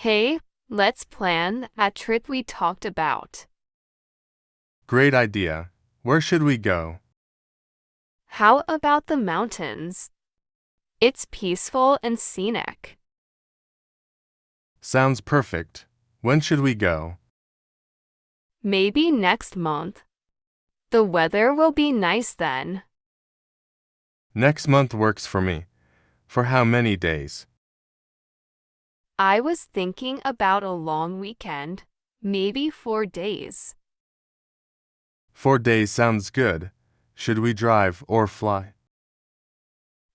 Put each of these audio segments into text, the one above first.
Hey, let's plan that trip we talked about. Great idea. Where should we go? How about the mountains? It's peaceful and scenic. Sounds perfect. When should we go? Maybe next month. The weather will be nice then. Next month works for me. For how many days? I was thinking about a long weekend, maybe 4 days. 4 days sounds good. Should we drive or fly?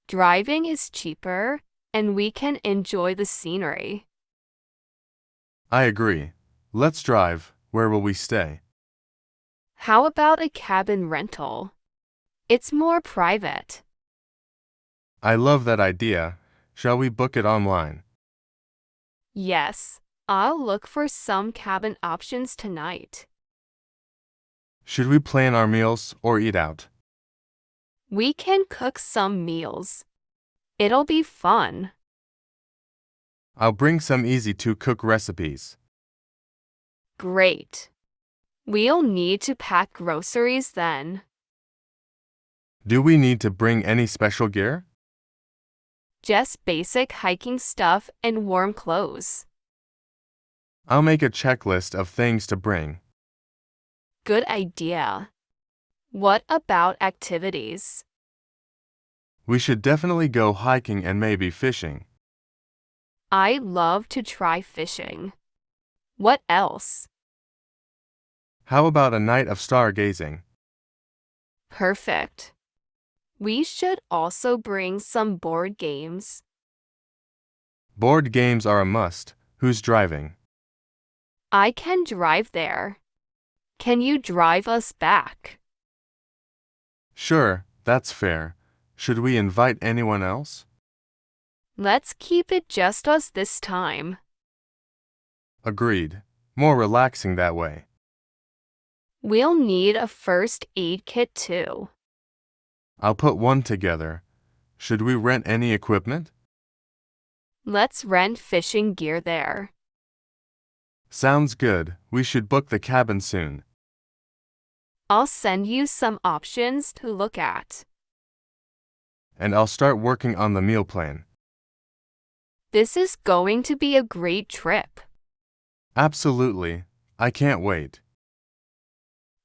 Driving is cheaper, and we can enjoy the scenery. I agree. Let's drive. Where will we stay? How about a cabin rental? It's more private. I love that idea. Shall we book it online? Yes, I'll look for some cabin options tonight. Should we plan our meals or eat out? We can cook some meals. It'll be fun. I'll bring some easy-to-cook recipes. Great. We'll need to pack groceries then. Do we need to bring any special gear? Just basic hiking stuff and warm clothes. I'll make a checklist of things to bring. Good idea. What about activities? We should definitely go hiking and maybe fishing. I love to try fishing. What else? How about a night of stargazing? Perfect. We should also bring some board games. Board games are a must. Who's driving? I can drive there. Can you drive us back? Sure, that's fair. Should we invite anyone else? Let's keep it just us this time. Agreed. More relaxing that way. We'll need a first aid kit too. I'll put one together. Should we rent any equipment? Let's rent fishing gear there. Sounds good. We should book the cabin soon. I'll send you some options to look at. And I'll start working on the meal plan. This is going to be a great trip. Absolutely. I can't wait.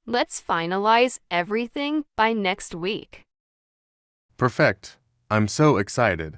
Let's finalize everything by next week. Perfect. I'm so excited.